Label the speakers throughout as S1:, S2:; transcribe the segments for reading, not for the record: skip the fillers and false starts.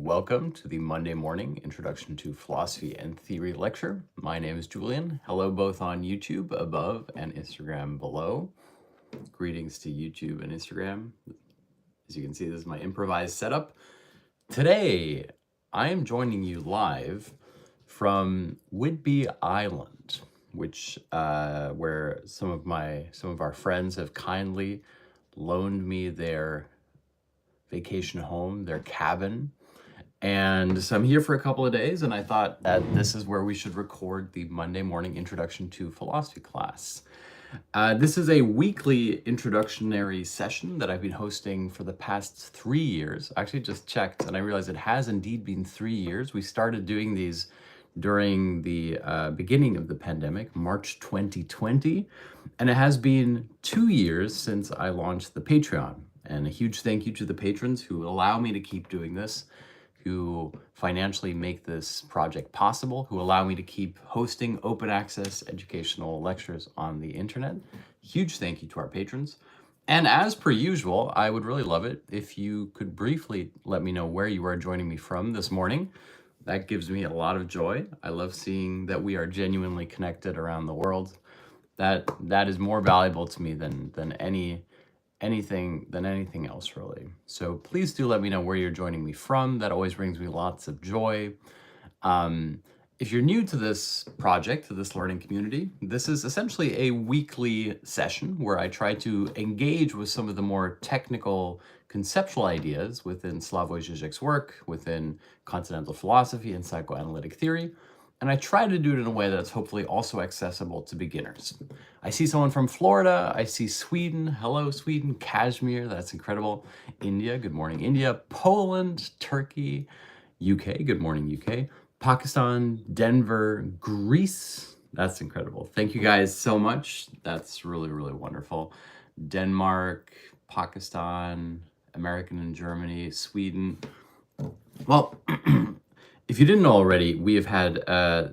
S1: Welcome to the Monday morning Introduction to Philosophy and Theory lecture. My name is Julian. Hello both on YouTube above and Instagram below. Greetings to YouTube and Instagram. As you can see, this is my improvised setup. Today, I am joining you live from Whidbey Island, which where some of our friends have kindly loaned me their vacation home, their cabin. And so I'm here for a couple of days, and I thought that this is where we should record the Monday morning Introduction to Philosophy class. This is a weekly introductionary session that I've been hosting for the past 3 years. I actually just checked, and I realized it has indeed been 3 years. We started doing these during the beginning of the pandemic, March 2020, and it has been 2 years since I launched the Patreon. And a huge thank you to the patrons who allow me to keep doing this, who financially make this project possible, who allow me to keep hosting open access educational lectures on the internet. Huge thank you to our patrons. And as per usual, I would really love it if you could briefly let me know where you are joining me from this morning. That gives me a lot of joy. I love seeing that we are genuinely connected around the world. That is more valuable to me than anything else, really. So please do let me know where you're joining me from. That always brings me lots of joy. If you're new to this project, to this learning community, this is essentially a weekly session where I try to engage with some of the more technical conceptual ideas within Slavoj Žižek's work, within continental philosophy and psychoanalytic theory. And I try to do it in a way that's hopefully also accessible to beginners. I see someone from Florida. I see Sweden. Hello, Sweden. Kashmir. That's incredible. India. Good morning, India. Poland, Turkey, UK. Good morning, UK. Pakistan, Denver, Greece. That's incredible. Thank you guys so much. That's really, really wonderful. Denmark, Pakistan, American and Germany, Sweden. Well, if you didn't know already, we have had,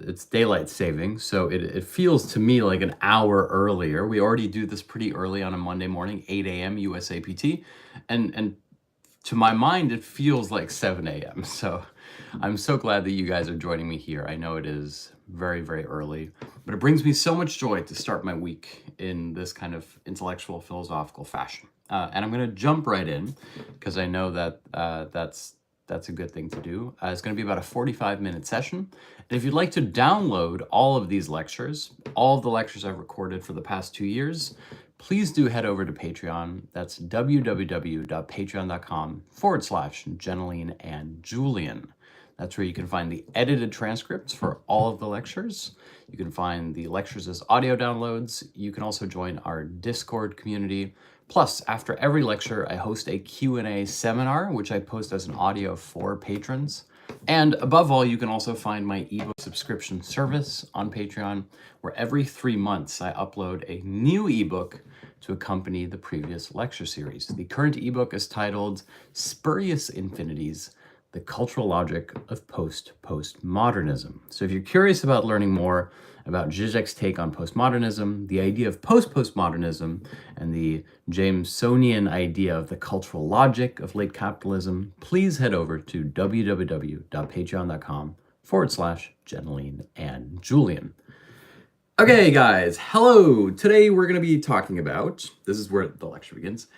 S1: it's daylight saving, so it feels to me like an hour earlier. We already do this pretty early on a Monday morning, 8 a.m. USAPT, and to my mind, it feels like 7 a.m. So I'm so glad that you guys are joining me here. I know it is very, very early, but it brings me so much joy to start my week in this kind of intellectual, philosophical fashion. And I'm going to jump right in, because I know that that's a good thing to do. It's going to be about a 45-minute session. And if you'd like to download all of these lectures, all of the lectures I've recorded for the past 2 years, please do head over to Patreon. That's www.patreon.com/Jeneline and Julian. That's where you can find the edited transcripts for all of the lectures. You can find the lectures as audio downloads. You can also join our Discord community. Plus, after every lecture, I host a Q&A seminar, which I post as an audio for patrons. And above all, you can also find my ebook subscription service on Patreon, where every 3 months I upload a new ebook to accompany the previous lecture series. The current ebook is titled Spurious Infinities, The Cultural Logic of Postmodernism. So if you're curious about learning more about Žižek's take on postmodernism, the idea of postmodernism, and the Jamesonian idea of the cultural logic of late capitalism, please head over to www.patreon.com/Jeneline and Julian. Okay, guys, hello. Today we're going to be talking about, this is where the lecture begins.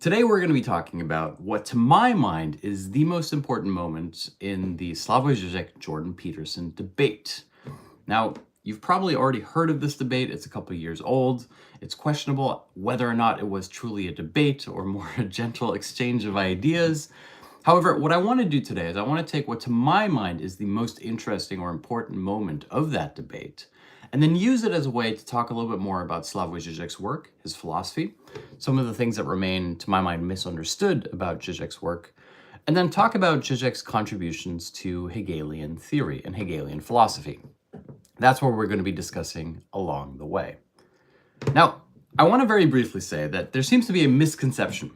S1: Today we're going to be talking about what, to my mind, is the most important moment in the Slavoj Žižek-Jordan Peterson debate. Now, you've probably already heard of this debate. It's a couple years old. It's questionable whether or not it was truly a debate or more a gentle exchange of ideas. However, what I want to do today is I want to take what, to my mind, is the most interesting or important moment of that debate, and then use it as a way to talk a little bit more about Slavoj Žižek's work, his philosophy, some of the things that remain, to my mind, misunderstood about Žižek's work, and then talk about Žižek's contributions to Hegelian theory and Hegelian philosophy. That's what we're going to be discussing along the way. Now, I want to very briefly say that there seems to be a misconception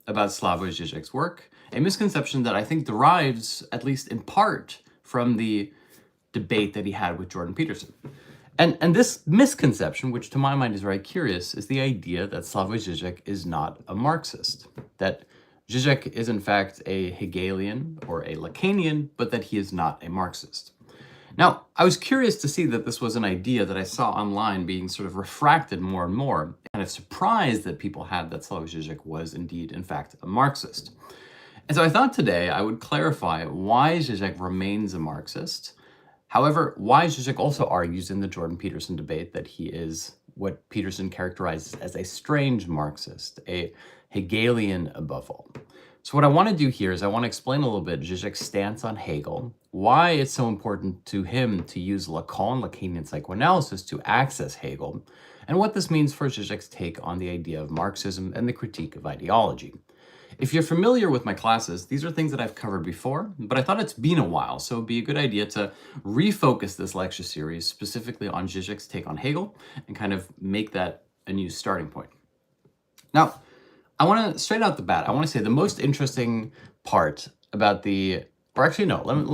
S1: about Slavoj Žižek's work, a misconception that I think derives, at least in part, from the debate that he had with Jordan Peterson. And this misconception, which to my mind is very curious, is the idea that Slavoj Žižek is not a Marxist, that Žižek is in fact a Hegelian or a Lacanian, but that he is not a Marxist. Now, I was curious to see that this was an idea that I saw online being sort of refracted more and more, kind of surprised that people had that Slavoj Žižek was indeed, in fact, a Marxist. And so I thought today I would clarify why Žižek remains a Marxist. However, why Žižek also argues in the Jordan-Peterson debate that he is what Peterson characterizes as a strange Marxist, a Hegelian above all. So what I want to do here is I want to explain a little bit Žižek's stance on Hegel, why it's so important to him to use Lacan, Lacanian psychoanalysis, to access Hegel, and what this means for Žižek's take on the idea of Marxism and the critique of ideology. If you're familiar with my classes, these are things that I've covered before, but I thought it's been a while, so it'd be a good idea to refocus this lecture series specifically on Žižek's take on Hegel and kind of make that a new starting point. Now, I want to, straight out the bat, I want to say the most interesting part about let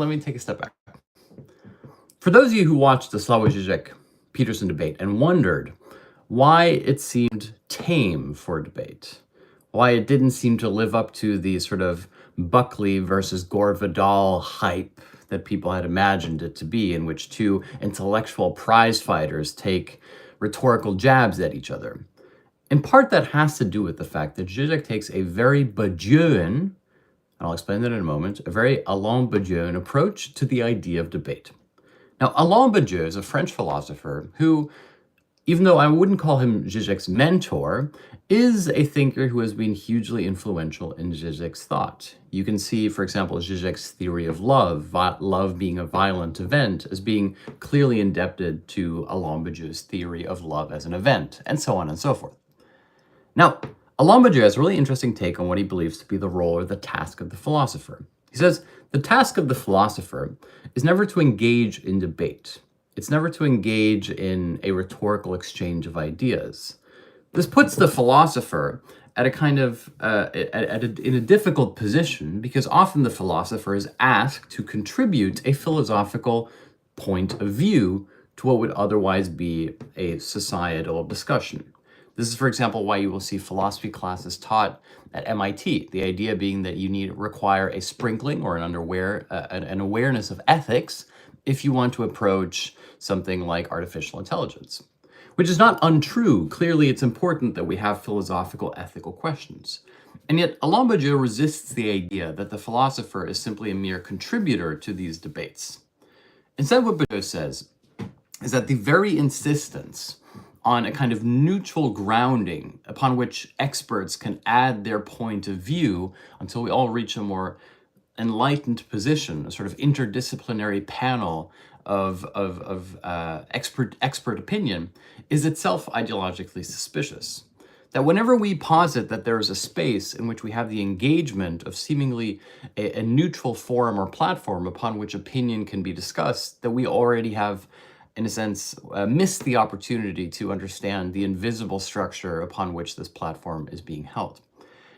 S1: me take a step back. For those of you who watched the Slavoj Žižek Peterson debate and wondered why it seemed tame for debate, why it didn't seem to live up to the sort of Buckley versus Gore Vidal hype that people had imagined it to be, in which two intellectual prize fighters take rhetorical jabs at each other. In part, that has to do with the fact that Žižek takes a very Bourdieuian, and I'll explain that in a moment, a very Alain Bourdieuian approach to the idea of debate. Now, Alain Bourdieu is a French philosopher who, even though I wouldn't call him Žižek's mentor, is a thinker who has been hugely influential in Žižek's thought. You can see, for example, Žižek's theory of love, love being a violent event, as being clearly indebted to Alain Bourdieu's theory of love as an event, and so on and so forth. Now, Alain Bourdieu has a really interesting take on what he believes to be the role or the task of the philosopher. He says, the task of the philosopher is never to engage in debate. It's never to engage in a rhetorical exchange of ideas. This puts the philosopher at a kind of, in a difficult position, because often the philosopher is asked to contribute a philosophical point of view to what would otherwise be a societal discussion. This is, for example, why you will see philosophy classes taught at MIT, the idea being that you require a sprinkling or an awareness of ethics if you want to approach something like artificial intelligence, which is not untrue. Clearly, it's important that we have philosophical, ethical questions. And yet, Alain Bourdieu resists the idea that the philosopher is simply a mere contributor to these debates. Instead, what Bourdieu says is that the very insistence on a kind of neutral grounding upon which experts can add their point of view until we all reach a more enlightened position, a sort of interdisciplinary panel of expert opinion, is itself ideologically suspicious. That whenever we posit that there is a space in which we have the engagement of seemingly a neutral forum or platform upon which opinion can be discussed, that we already have, in a sense, missed the opportunity to understand the invisible structure upon which this platform is being held.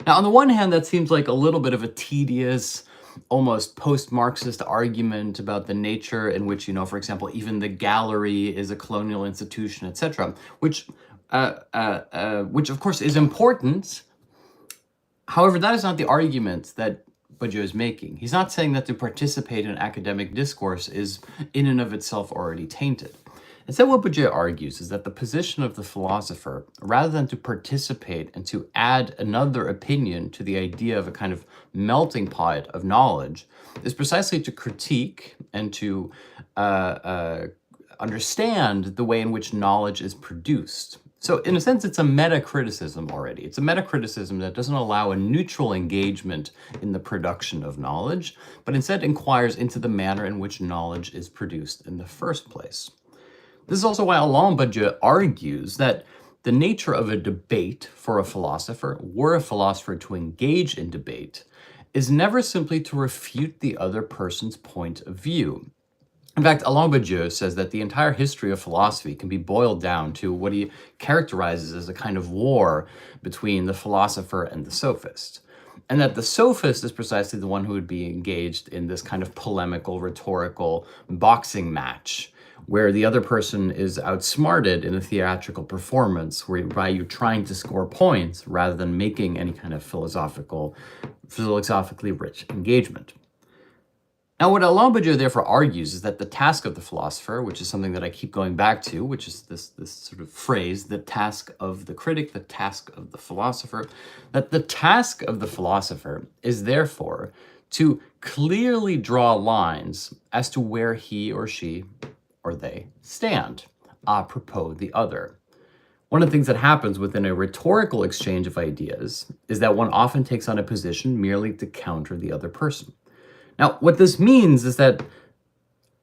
S1: Now, on the one hand, that seems like a little bit of a tedious, almost post-Marxist argument about the nature in which, for example, even the gallery is a colonial institution, etc., which of course is important. However, that is not the argument that Bourdieu is making. He's not saying that to participate in academic discourse is in and of itself already tainted. Instead, what Bourdieu argues is that the position of the philosopher, rather than to participate and to add another opinion to the idea of a kind of melting pot of knowledge, is precisely to critique and to understand the way in which knowledge is produced. So in a sense, it's a meta-criticism already. It's a meta-criticism that doesn't allow a neutral engagement in the production of knowledge, but instead inquires into the manner in which knowledge is produced in the first place. This is also why Alain Bourdieu argues that the nature of a debate for a philosopher, were a philosopher to engage in debate, is never simply to refute the other person's point of view. In fact, Alain Bourdieu says that the entire history of philosophy can be boiled down to what he characterizes as a kind of war between the philosopher and the sophist. And that the sophist is precisely the one who would be engaged in this kind of polemical, rhetorical boxing match, where the other person is outsmarted in a theatrical performance, whereby you're trying to score points rather than making any kind of philosophically rich engagement. Now, what Alain Badiou therefore argues is that the task of the philosopher, which is something that I keep going back to, which is this sort of phrase, the task of the critic, the task of the philosopher, that the task of the philosopher is therefore to clearly draw lines as to where he or she or they stand, apropos the other. One of the things that happens within a rhetorical exchange of ideas is that one often takes on a position merely to counter the other person. Now, what this means is that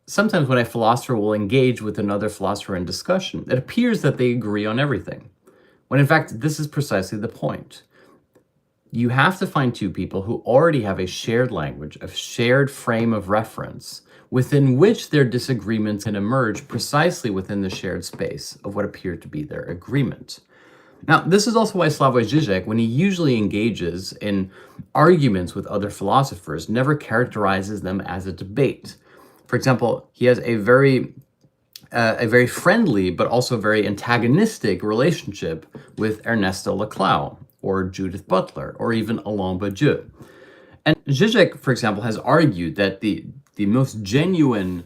S1: sometimes when a philosopher will engage with another philosopher in discussion, it appears that they agree on everything, when in fact, this is precisely the point. You have to find two people who already have a shared language, a shared frame of reference, within which their disagreements can emerge precisely within the shared space of what appeared to be their agreement. Now, this is also why Slavoj Žižek, when he usually engages in arguments with other philosophers, never characterizes them as a debate. For example, he has a very friendly but also very antagonistic relationship with Ernesto Laclau, or Judith Butler, or even Alain Badiou. And Žižek, for example, has argued that the most genuine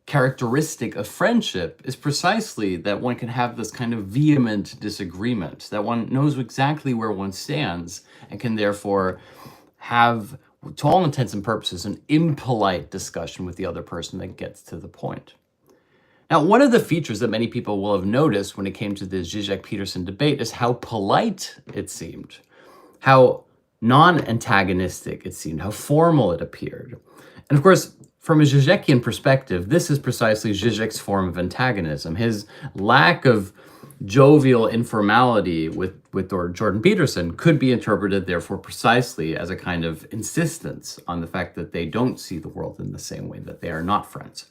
S1: characteristic of friendship is precisely that one can have this kind of vehement disagreement, that one knows exactly where one stands and can therefore have, to all intents and purposes, an impolite discussion with the other person that gets to the point. Now, one of the features that many people will have noticed when it came to the Žižek-Peterson debate is how polite it seemed, how non-antagonistic it seemed, how formal it appeared. And of course, from a Žižekian perspective, this is precisely Žižek's form of antagonism. His lack of jovial informality with Jordan Peterson could be interpreted, therefore, precisely as a kind of insistence on the fact that they don't see the world in the same way, that they are not friends.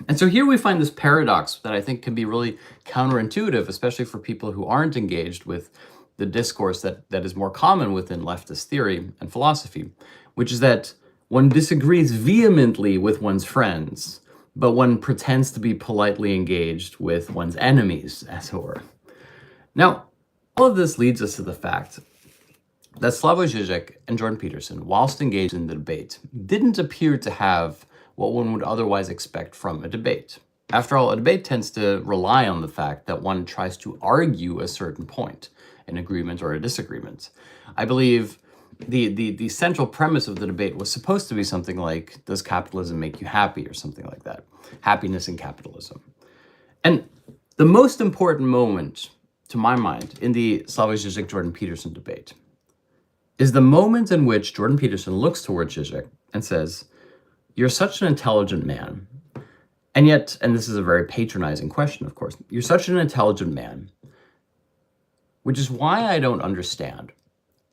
S1: And so here we find this paradox that I think can be really counterintuitive, especially for people who aren't engaged with the discourse that is more common within leftist theory and philosophy, which is that one disagrees vehemently with one's friends, but one pretends to be politely engaged with one's enemies, as it were. Now, all of this leads us to the fact that Slavoj Žižek and Jordan Peterson, whilst engaged in the debate, didn't appear to have what one would otherwise expect from a debate. After all, a debate tends to rely on the fact that one tries to argue a certain point, an agreement or a disagreement. I believe the central premise of the debate was supposed to be something like, does capitalism make you happy, or something like that? Happiness in capitalism. And the most important moment, to my mind, in the Slavoj Žižek-Jordan Peterson debate is the moment in which Jordan Peterson looks towards Žižek and says, "You're such an intelligent man, and yet," and this is a very patronizing question, of course, "you're such an intelligent man, which is why I don't understand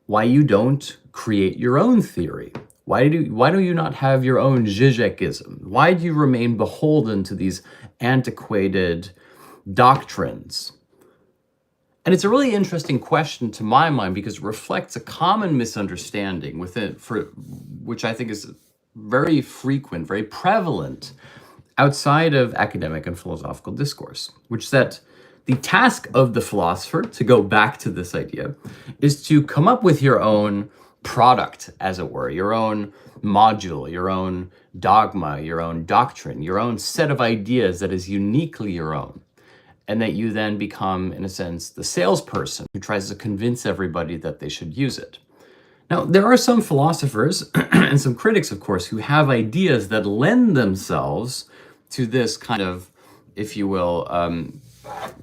S1: why you don't create your own theory. Why do you not have your own Žižekism? Why do you remain beholden to these antiquated doctrines?" And it's a really interesting question to my mind because it reflects a common misunderstanding which I think is very frequent, very prevalent outside of academic and philosophical discourse, which is that the task of the philosopher, to go back to this idea, is to come up with your own product, as it were, your own module, your own dogma, your own doctrine, your own set of ideas that is uniquely your own. And that you then become, in a sense, the salesperson who tries to convince everybody that they should use it. Now, there are some philosophers and some critics, of course, who have ideas that lend themselves to this kind of, if you will,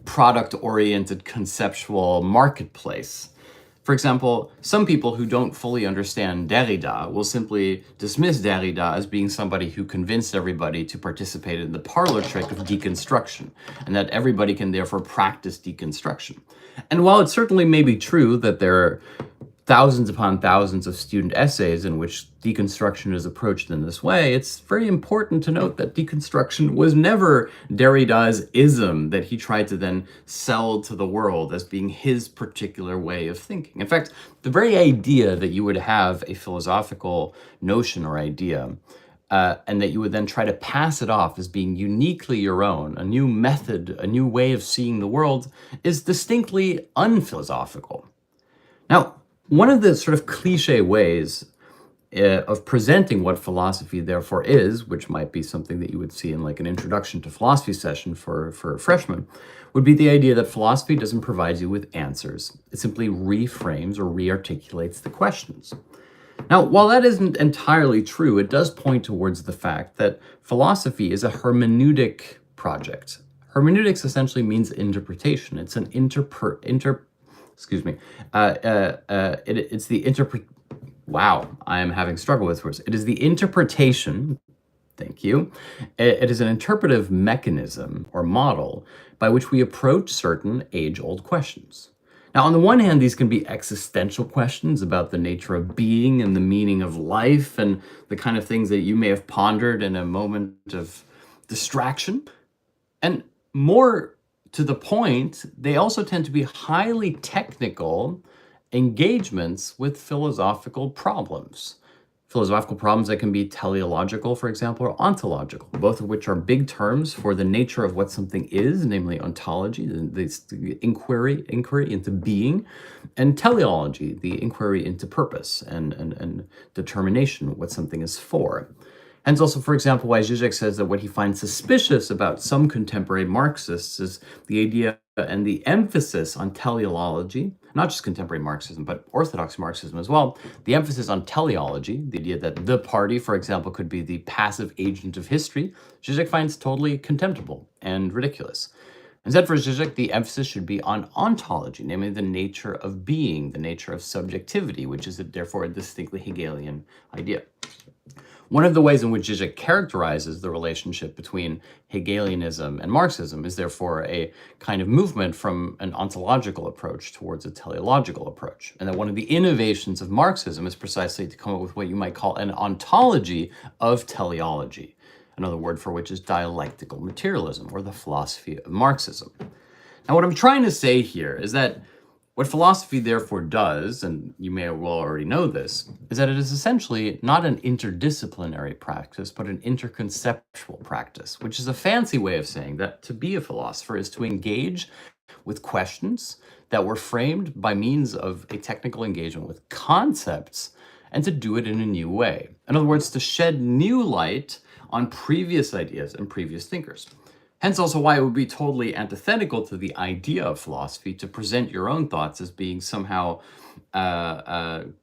S1: product-oriented conceptual marketplace. For example, some people who don't fully understand Derrida will simply dismiss Derrida as being somebody who convinced everybody to participate in the parlor trick of deconstruction, and that everybody can therefore practice deconstruction. And while it certainly may be true that there are thousands upon thousands of student essays in which deconstruction is approached in this way, it's very important to note that deconstruction was never Derrida's ism that he tried to then sell to the world as being his particular way of thinking. In fact, the very idea that you would have a philosophical notion or idea and that you would then try to pass it off as being uniquely your own, a new method, a new way of seeing the world, is distinctly unphilosophical. Now, one of the sort of cliche ways of presenting what philosophy therefore is, which might be something that you would see in like an introduction to philosophy session for freshmen, would be the idea that philosophy doesn't provide you with answers. It simply reframes or rearticulates the questions. Now, while that isn't entirely true, it does point towards the fact that philosophy is a hermeneutic project. Hermeneutics essentially means interpretation. It's an it's the wow, I am having struggle with words. It is the interpretation, thank you. It is an interpretive mechanism or model by which we approach certain age-old questions. Now, on the one hand, these can be existential questions about the nature of being and the meaning of life and the kind of things that you may have pondered in a moment of distraction. And more to the point, they also tend to be highly technical engagements with philosophical problems. Philosophical problems that can be teleological, for example, or ontological, both of which are big terms for the nature of what something is, namely ontology, the inquiry into being, and teleology, the inquiry into purpose and determination, what something is for. Hence also, for example, why Žižek says that what he finds suspicious about some contemporary Marxists is the idea and the emphasis on teleology, not just contemporary Marxism, but orthodox Marxism as well, the emphasis on teleology, the idea that the party, for example, could be the passive agent of history, Žižek finds totally contemptible and ridiculous. Instead, for Žižek, the emphasis should be on ontology, namely the nature of being, the nature of subjectivity, which is therefore a distinctly Hegelian idea. One of the ways in which Žižek characterizes the relationship between Hegelianism and Marxism is therefore a kind of movement from an ontological approach towards a teleological approach. And that one of the innovations of Marxism is precisely to come up with what you might call an ontology of teleology. Another word for which is dialectical materialism, or the philosophy of Marxism. Now, what I'm trying to say here is that what philosophy therefore does, and you may well already know this, is that it is essentially not an interdisciplinary practice, but an interconceptual practice, which is a fancy way of saying that to be a philosopher is to engage with questions that were framed by means of a technical engagement with concepts, and to do it in a new way. In other words, to shed new light on previous ideas and previous thinkers. Hence also why it would be totally antithetical to the idea of philosophy to present your own thoughts as being somehow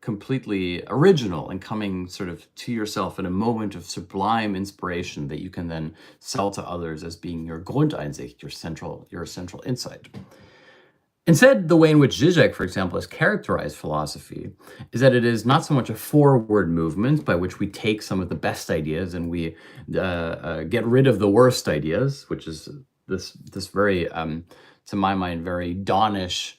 S1: completely original and coming sort of to yourself in a moment of sublime inspiration that you can then sell to others as being your Grundeinsicht, your central insight. Instead, the way in which Žižek, for example, has characterized philosophy is that it is not so much a forward movement by which we take some of the best ideas and we get rid of the worst ideas, which is this very, to my mind, very Dawnish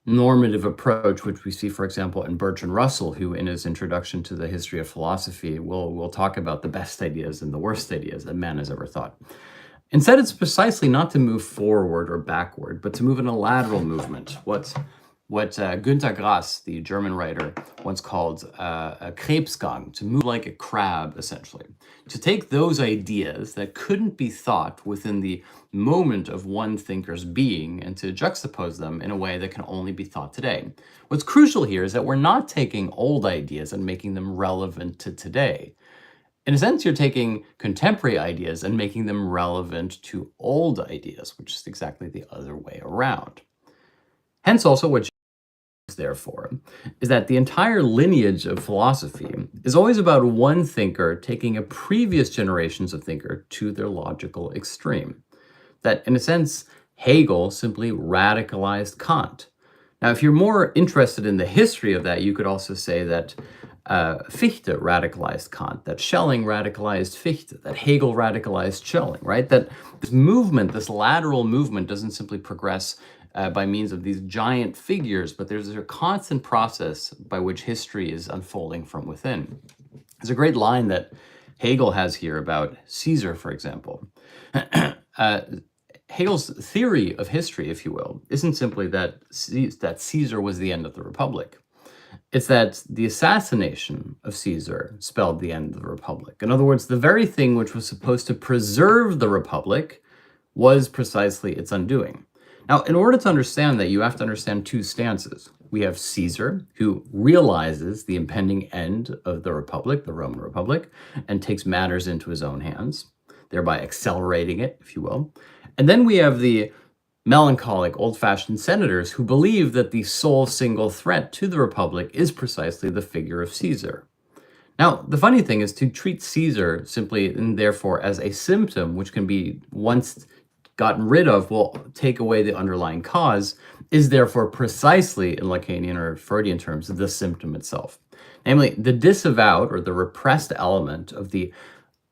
S1: normative approach, which we see, for example, in Bertrand Russell, who in his introduction to the history of philosophy will talk about the best ideas and the worst ideas that man has ever thought. Instead, it's precisely not to move forward or backward, but to move in a lateral movement. What Günter Grass, the German writer, once called a Krebsgang, to move like a crab, essentially. To take those ideas that couldn't be thought within the moment of one thinker's being and to juxtapose them in a way that can only be thought today. What's crucial here is that we're not taking old ideas and making them relevant to today. In a sense, you're taking contemporary ideas and making them relevant to old ideas, which is exactly the other way around. Hence also what is therefore is that the entire lineage of philosophy is always about one thinker taking a previous generations of thinker to their logical extreme. That in a sense, Hegel simply radicalized Kant. Now, if you're more interested in the history of that, you could also say that Fichte radicalized Kant, that Schelling radicalized Fichte, that Hegel radicalized Schelling, right? That this movement, this lateral movement, doesn't simply progress by means of these giant figures, but there's a constant process by which history is unfolding from within. There's a great line that Hegel has here about Caesar, for example. Hegel's theory of history, if you will, isn't simply that Caesar was the end of the Republic. It's that the assassination of Caesar spelled the end of the Republic. In other words, the very thing which was supposed to preserve the Republic was precisely its undoing. Now, in order to understand that, you have to understand two stances. We have Caesar, who realizes the impending end of the Republic, the Roman Republic, and takes matters into his own hands, thereby accelerating it, if you will. And then we have the melancholic, old-fashioned senators who believe that the sole single threat to the Republic is precisely the figure of Caesar. Now, the funny thing is to treat Caesar simply and therefore as a symptom which can be once gotten rid of will take away the underlying cause is therefore precisely, in Lacanian or Freudian terms, the symptom itself. Namely, the disavowed or the repressed element of the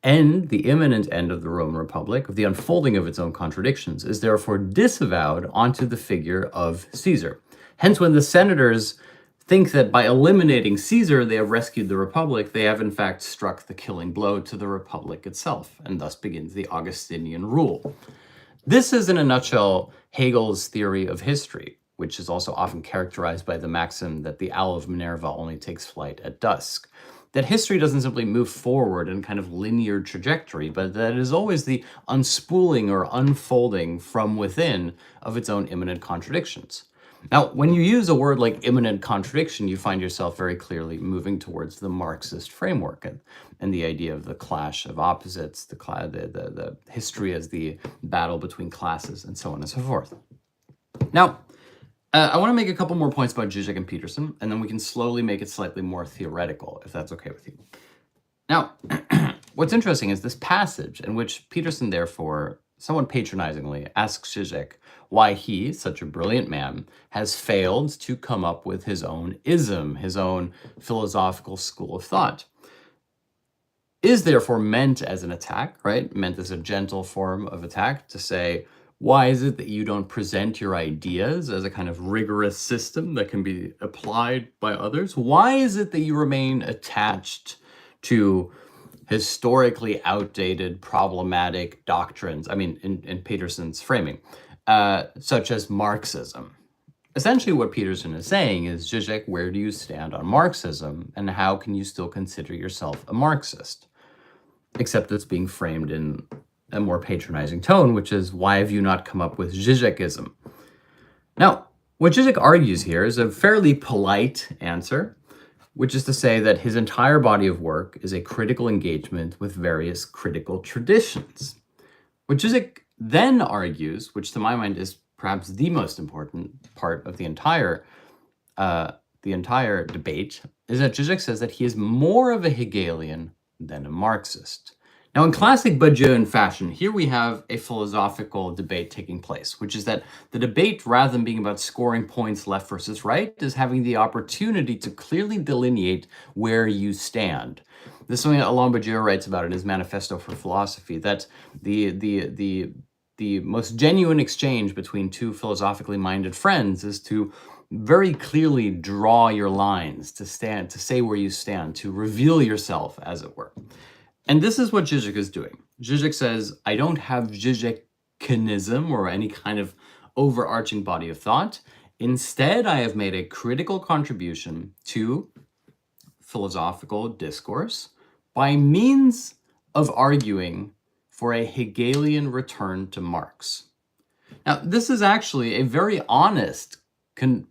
S1: end, the imminent end of the Roman Republic, of the unfolding of its own contradictions, is therefore disavowed onto the figure of Caesar. Hence, when the senators think that by eliminating Caesar, they have rescued the Republic, they have in fact struck the killing blow to the Republic itself, and thus begins the Augustinian rule. This is, in a nutshell, Hegel's theory of history, which is also often characterized by the maxim that the owl of Minerva only takes flight at dusk. That history doesn't simply move forward in kind of linear trajectory, but that it is always the unspooling or unfolding from within of its own immanent contradictions. Now, when you use a word like immanent contradiction, you find yourself very clearly moving towards the Marxist framework and the idea of the clash of opposites, the history as the battle between classes, and so on and so forth. Now, I want to make a couple more points about Žižek and Peterson, and then we can slowly make it slightly more theoretical, if that's okay with you. Now, what's interesting is this passage in which Peterson, therefore, somewhat patronizingly asks Žižek why he, such a brilliant man, has failed to come up with his own ism, his own philosophical school of thought, is therefore meant as an attack, right? Meant as a gentle form of attack to say, why is it that you don't present your ideas as a kind of rigorous system that can be applied by others? Why is it that you remain attached to historically outdated, problematic doctrines, I mean, in Peterson's framing, such as Marxism? Essentially what Peterson is saying is, Žižek, where do you stand on Marxism, and how can you still consider yourself a Marxist? Except it's being framed in a more patronizing tone, which is, why have you not come up with Žižekism? Now, what Žižek argues here is a fairly polite answer, which is to say that his entire body of work is a critical engagement with various critical traditions. What Žižek then argues, which to my mind is perhaps the most important part of the entire debate, is that Žižek says that he is more of a Hegelian than a Marxist. Now, in classic Badiouian fashion, here we have a philosophical debate taking place, which is that the debate, rather than being about scoring points left versus right, is having the opportunity to clearly delineate where you stand. This is something that Alain Badiou writes about in his Manifesto for Philosophy, that the most genuine exchange between two philosophically minded friends is to very clearly draw your lines, to say where you stand, to reveal yourself, as it were. And this is what Žižek is doing. Žižek says, I don't have Žižekinism or any kind of overarching body of thought. Instead, I have made a critical contribution to philosophical discourse by means of arguing for a Hegelian return to Marx. Now, this is actually a very honest,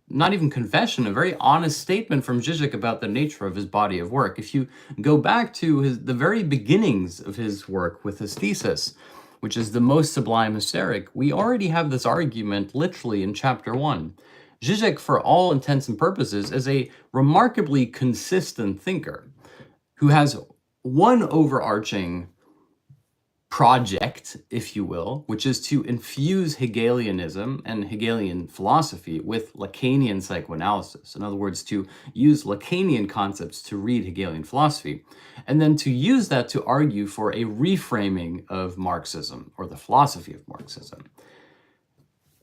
S1: not even confession, a very honest statement from Žižek about the nature of his body of work. If you go back to the very beginnings of his work with his thesis, which is The Most Sublime Hysteric, we already have this argument literally in chapter 1. Žižek, for all intents and purposes, is a remarkably consistent thinker who has one overarching project, if you will, which is to infuse Hegelianism and Hegelian philosophy with Lacanian psychoanalysis. In other words, to use Lacanian concepts to read Hegelian philosophy, and then to use that to argue for a reframing of Marxism, or the philosophy of Marxism.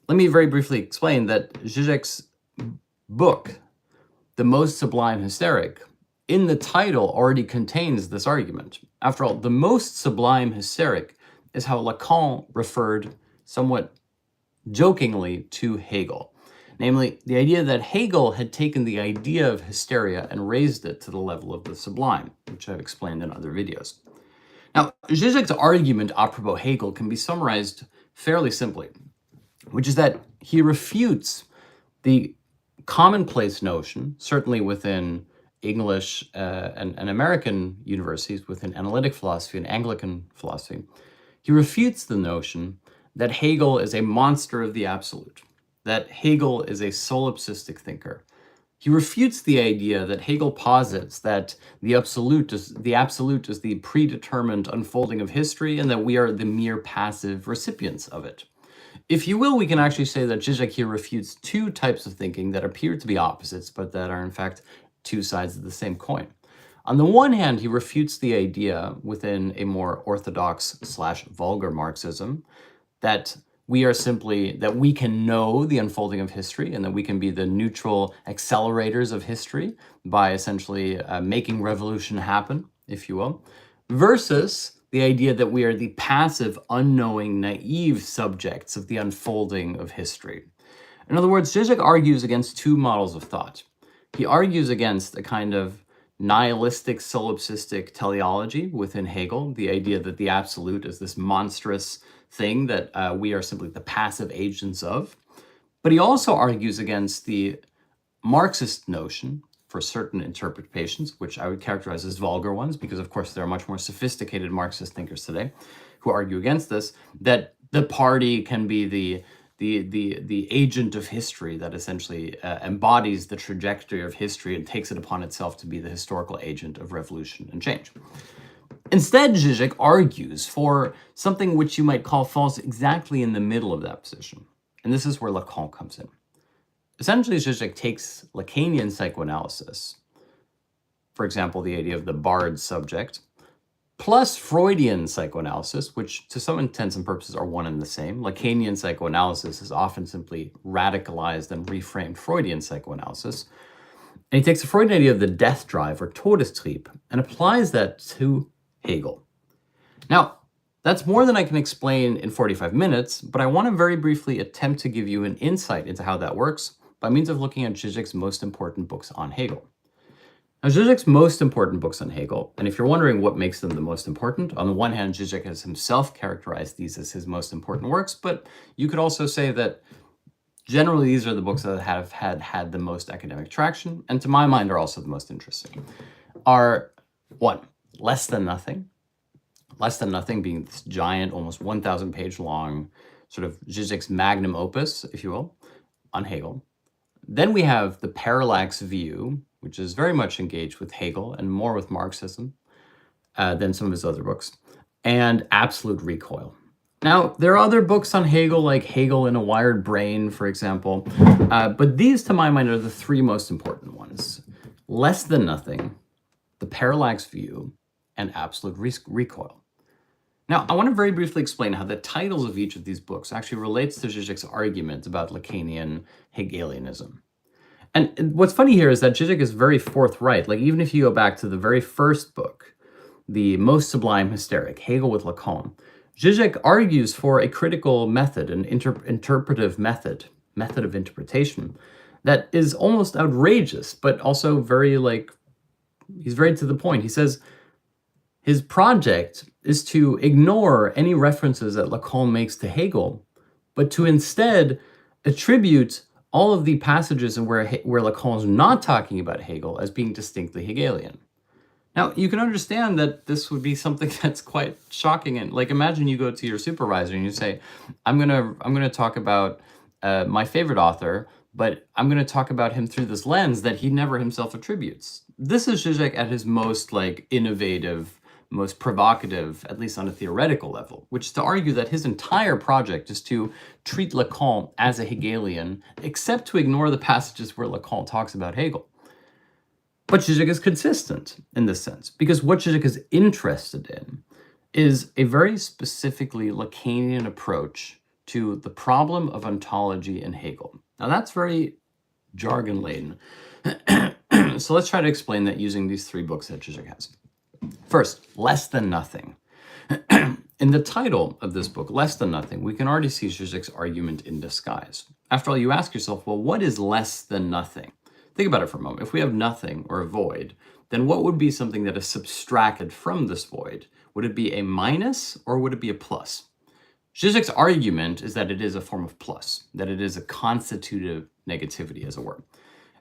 S1: Let me very briefly explain that Žižek's book, The Most Sublime Hysteric, in the title already contains this argument. After all, the most sublime hysteric is how Lacan referred somewhat jokingly to Hegel. Namely, the idea that Hegel had taken the idea of hysteria and raised it to the level of the sublime, which I've explained in other videos. Now, Žižek's argument a propos Hegel can be summarized fairly simply, which is that he refutes the commonplace notion, certainly within English and American universities, within analytic philosophy and Anglican philosophy. He refutes the notion that Hegel is a monster of the absolute, that Hegel is a solipsistic thinker. He refutes the idea that Hegel posits that the absolute is the predetermined unfolding of history and that we are the mere passive recipients of it. If you will, we can actually say that Žižek here refutes two types of thinking that appear to be opposites, but that are in fact two sides of the same coin. On the one hand, he refutes the idea within a more orthodox / vulgar Marxism that we can know the unfolding of history and that we can be the neutral accelerators of history by essentially making revolution happen, if you will, versus the idea that we are the passive, unknowing, naive subjects of the unfolding of history. In other words, Žižek argues against two models of thought. He argues against a kind of nihilistic, solipsistic teleology within Hegel, the idea that the absolute is this monstrous thing that we are simply the passive agents of. But he also argues against the Marxist notion for certain interpretations, which I would characterize as vulgar ones, because of course there are much more sophisticated Marxist thinkers today who argue against this, that the party can be the agent of history that essentially embodies the trajectory of history and takes it upon itself to be the historical agent of revolution and change. Instead, Žižek argues for something which you might call falls exactly in the middle of that position. And this is where Lacan comes in. Essentially, Žižek takes Lacanian psychoanalysis, for example, the idea of the barred subject, plus Freudian psychoanalysis, which to some intents and purposes are one and the same. Lacanian psychoanalysis is often simply radicalized and reframed Freudian psychoanalysis. And he takes the Freudian idea of the death drive or Todestrieb and applies that to Hegel. Now, that's more than I can explain in 45 minutes, but I want to very briefly attempt to give you an insight into how that works by means of looking at Žižek's most important books on Hegel. Now, Žižek's most important books on Hegel, and if you're wondering what makes them the most important, on the one hand, Žižek has himself characterized these as his most important works, but you could also say that generally these are the books that have had the most academic traction, and to my mind are also the most interesting, are one, Less Than Nothing. Less Than Nothing being this giant, almost 1,000 page long, sort of Žižek's magnum opus, if you will, on Hegel. Then we have The Parallax View, which is very much engaged with Hegel and more with Marxism than some of his other books, and Absolute Recoil. Now, there are other books on Hegel, like Hegel in a Wired Brain, for example, but these, to my mind, are the three most important ones. Less Than Nothing, The Parallax View, and Absolute Recoil. Now, I want to very briefly explain how the titles of each of these books actually relates to Žižek's argument about Lacanian Hegelianism. And what's funny here is that Žižek is very forthright. Like, even if you go back to the very first book, The Most Sublime Hysteric, Hegel with Lacan, Žižek argues for a critical method, an interpretive method of interpretation that is almost outrageous, but also very, he's very to the point. He says his project is to ignore any references that Lacan makes to Hegel, but to instead attribute all of the passages where Lacan is not talking about Hegel as being distinctly Hegelian. Now, you can understand that this would be something that's quite shocking. And imagine you go to your supervisor and you say, I'm gonna talk about my favorite author, but I'm gonna talk about him through this lens that he never himself attributes. This is Žižek at his most innovative, most provocative, at least on a theoretical level, which is to argue that his entire project is to treat Lacan as a Hegelian, except to ignore the passages where Lacan talks about Hegel. But Žižek is consistent in this sense, because what Žižek is interested in is a very specifically Lacanian approach to the problem of ontology in Hegel. Now that's very jargon-laden. So let's try to explain that using these three books that Žižek has. First, Less Than Nothing. In the title of this book, Less Than Nothing, we can already see Žižek's argument in disguise. After all, you ask yourself, well, what is less than nothing? Think about it for a moment. If we have nothing or a void, then what would be something that is subtracted from this void? Would it be a minus or would it be a plus? Žižek's argument is that it is a form of plus, that it is a constitutive negativity, as it were.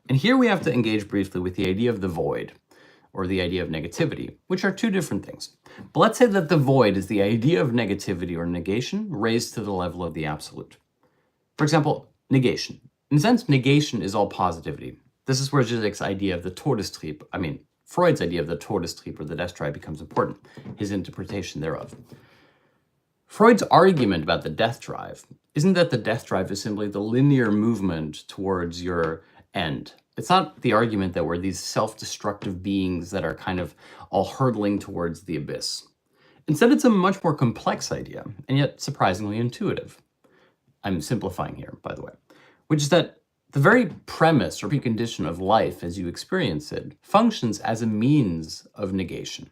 S1: And here we have to engage briefly with the idea of the void, or the idea of negativity, which are two different things. But let's say that the void is the idea of negativity or negation raised to the level of the absolute. For example, negation. In a sense, negation is all positivity. This is where Žižek's idea of the Todestrieb, Freud's idea of the Todestrieb or the death drive becomes important, his interpretation thereof. Freud's argument about the death drive isn't that the death drive is simply the linear movement towards your end. It's not the argument that we're these self-destructive beings that are kind of all hurtling towards the abyss. Instead, it's a much more complex idea, and yet surprisingly intuitive. I'm simplifying here, by the way, which is that the very premise or precondition of life as you experience it functions as a means of negation.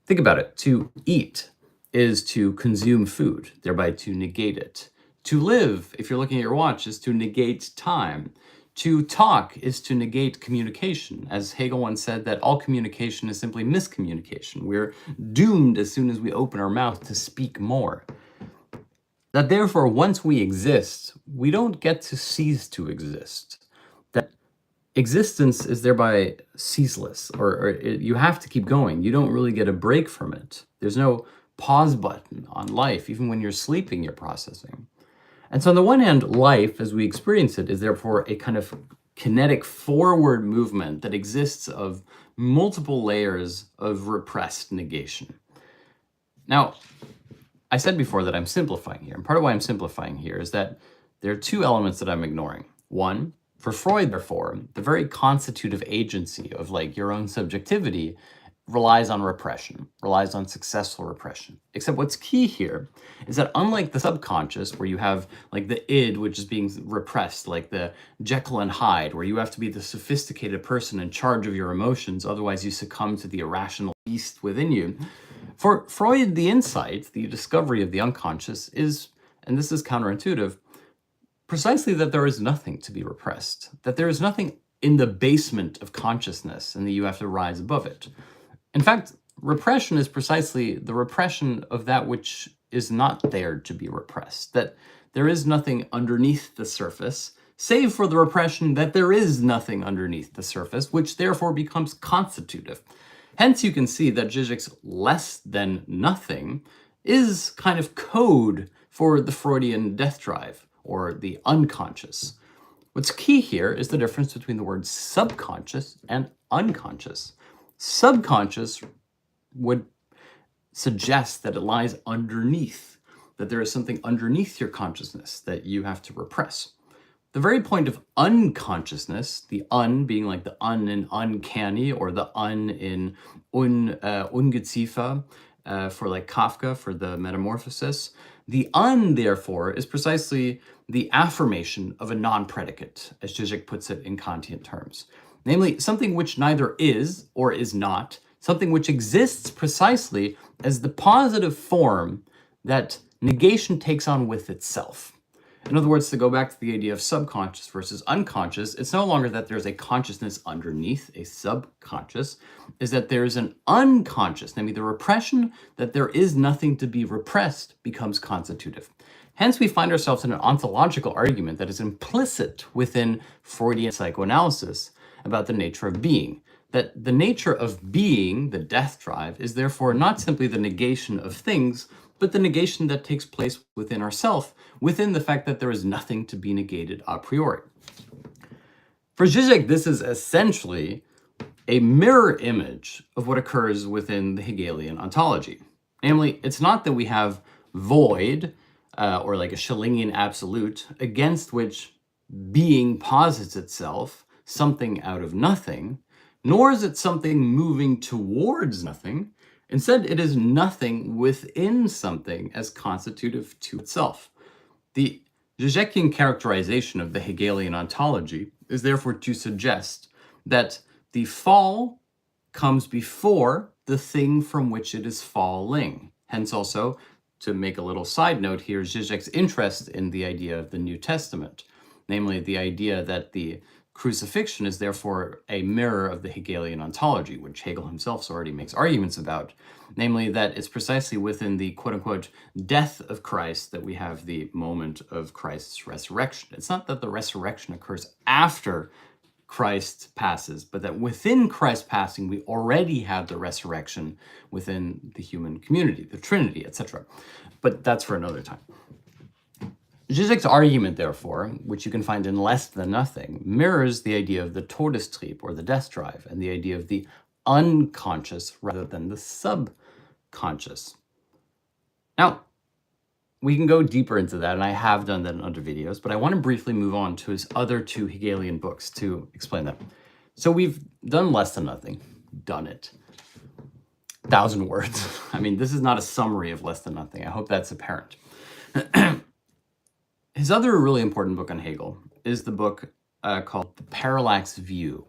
S1: Think about it. To eat is to consume food, thereby to negate it. To live, if you're looking at your watch, is to negate time. To talk is to negate communication. As Hegel once said, that all communication is simply miscommunication. We're doomed as soon as we open our mouth to speak more. That therefore, once we exist, we don't get to cease to exist. That existence is thereby ceaseless, or you have to keep going. You don't really get a break from it. There's no pause button on life. Even when you're sleeping, you're processing. And so on the one hand, life, as we experience it, is therefore a kind of kinetic forward movement that exists of multiple layers of repressed negation. Now, I said before that I'm simplifying here, and part of why I'm simplifying here is that there are two elements that I'm ignoring. One, for Freud, therefore, the very constitutive agency of like your own subjectivity relies on repression, relies on successful repression. Except what's key here is that unlike the subconscious, where you have like the id, which is being repressed, like the Jekyll and Hyde, where you have to be the sophisticated person in charge of your emotions, otherwise you succumb to the irrational beast within you. For Freud, the insight, the discovery of the unconscious is, and this is counterintuitive, precisely that there is nothing to be repressed, that there is nothing in the basement of consciousness and that you have to rise above it. In fact, repression is precisely the repression of that which is not there to be repressed, that there is nothing underneath the surface, save for the repression that there is nothing underneath the surface, which therefore becomes constitutive. Hence, you can see that Žižek's less than nothing is kind of code for the Freudian death drive, or the unconscious. What's key here is the difference between the words subconscious and unconscious. Subconscious would suggest that it lies underneath, that there is something underneath your consciousness that you have to repress. The very point of unconsciousness, the un being like the un in uncanny, or the un in ungeziefer, for like Kafka, for the metamorphosis, the un, therefore, is precisely the affirmation of a non-predicate, as Žižek puts it in Kantian terms. Namely, something which neither is or is not, something which exists precisely as the positive form that negation takes on with itself. In other words, to go back to the idea of subconscious versus unconscious, it's no longer that there's a consciousness underneath a subconscious, is that there's an unconscious, namely the repression that there is nothing to be repressed becomes constitutive. Hence, we find ourselves in an ontological argument that is implicit within Freudian psychoanalysis about the nature of being. That the nature of being, the death drive, is therefore not simply the negation of things, but the negation that takes place within ourself, within the fact that there is nothing to be negated a priori. For Žižek, this is essentially a mirror image of what occurs within the Hegelian ontology. Namely, it's not that we have void, or like a Schellingian absolute, against which being posits itself, something out of nothing, nor is it something moving towards nothing. Instead, it is nothing within something as constitutive to itself. The Žižekian characterization of the Hegelian ontology is therefore to suggest that the fall comes before the thing from which it is falling. Hence also, to make a little side note here, Žižek's interest in the idea of the New Testament, namely the idea that the crucifixion is therefore a mirror of the Hegelian ontology, which Hegel himself already makes arguments about, namely that it's precisely within the quote-unquote death of Christ that we have the moment of Christ's resurrection. It's not that the resurrection occurs after Christ passes, but that within Christ passing, we already have the resurrection within the human community, the Trinity, etc. But that's for another time. Žižek's argument, therefore, which you can find in Less Than Nothing, mirrors the idea of the Todestrieb, or the death drive, and the idea of the unconscious rather than the subconscious. Now, we can go deeper into that, and I have done that in other videos, but I want to briefly move on to his other two Hegelian books to explain them. So we've done Less Than Nothing, done it. 1,000 words. I mean, this is not a summary of Less Than Nothing. I hope that's apparent. His other really important book on Hegel is the book called The Parallax View.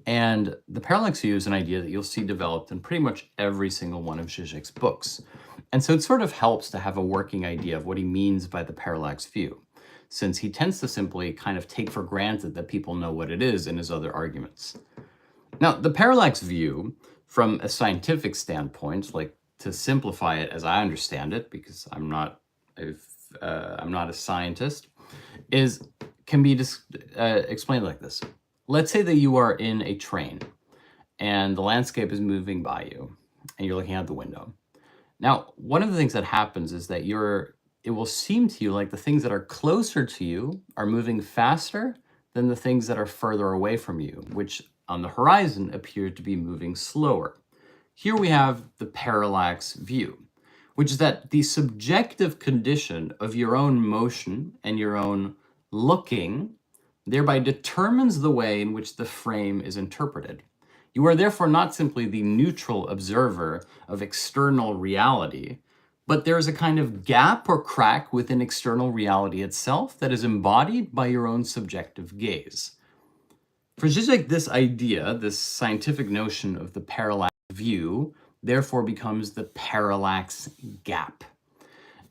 S1: And the parallax view is an idea that you'll see developed in pretty much every single one of Žižek's books. And so it sort of helps to have a working idea of what he means by the parallax view, since he tends to simply kind of take for granted that people know what it is in his other arguments. Now, the parallax view, from a scientific standpoint, like to simplify it as I understand it, because I'm not a scientist, can be explained like this. Let's say that you are in a train and the landscape is moving by you and you're looking out the window. Now, one of the things that happens is that it will seem to you like the things that are closer to you are moving faster than the things that are further away from you, which on the horizon appear to be moving slower. Here we have the parallax view, which is that the subjective condition of your own motion and your own looking thereby determines the way in which the frame is interpreted. You are therefore not simply the neutral observer of external reality, but there is a kind of gap or crack within external reality itself that is embodied by your own subjective gaze. For Žižek, this idea, this scientific notion of the parallax view, therefore becomes the parallax gap.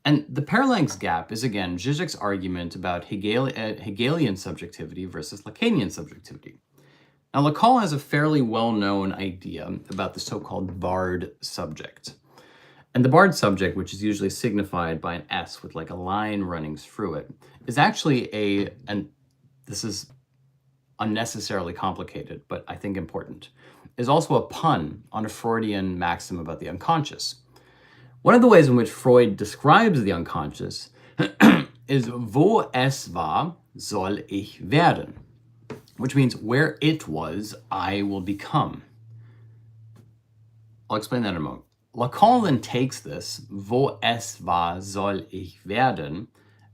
S1: And the parallax gap is, again, Žižek's argument about Hegelian subjectivity versus Lacanian subjectivity. Now, Lacan has a fairly well-known idea about the so-called barred subject. And the barred subject, which is usually signified by an S with like a line running through it, is actually and this is unnecessarily complicated, but I think important, is also a pun on a Freudian maxim about the unconscious. One of the ways in which Freud describes the unconscious is wo es war, soll ich werden, which means where it was, I will become. I'll explain that in a moment. Lacan then takes this, wo es war, soll ich werden,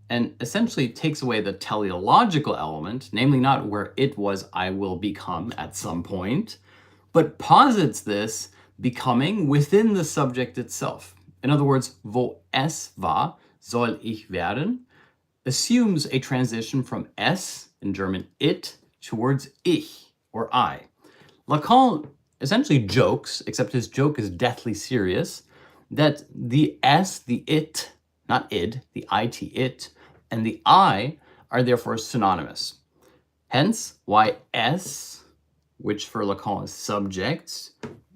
S1: and essentially takes away the teleological element, namely not where it was, I will become at some point, but posits this becoming within the subject itself. In other words, wo es war, soll ich werden, assumes a transition from es, in German it, towards ich, or I. Lacan essentially jokes, except his joke is deathly serious, that the es, the it, not id, the it, it, and the I are therefore synonymous. Hence, why es, which for Lacan is subject,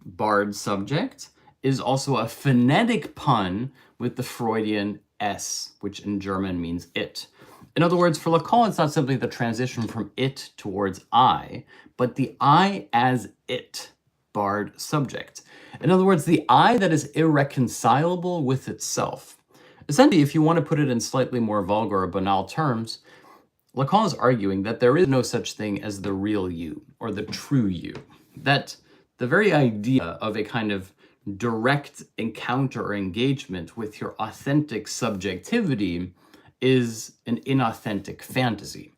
S1: barred subject, is also a phonetic pun with the Freudian S, which in German means it. In other words, for Lacan, it's not simply the transition from it towards I, but the I as it, barred subject. In other words, the I that is irreconcilable with itself. Essentially, if you want to put it in slightly more vulgar or banal terms, Lacan is arguing that there is no such thing as the real you, or the true you. That the very idea of a kind of direct encounter or engagement with your authentic subjectivity is an inauthentic fantasy.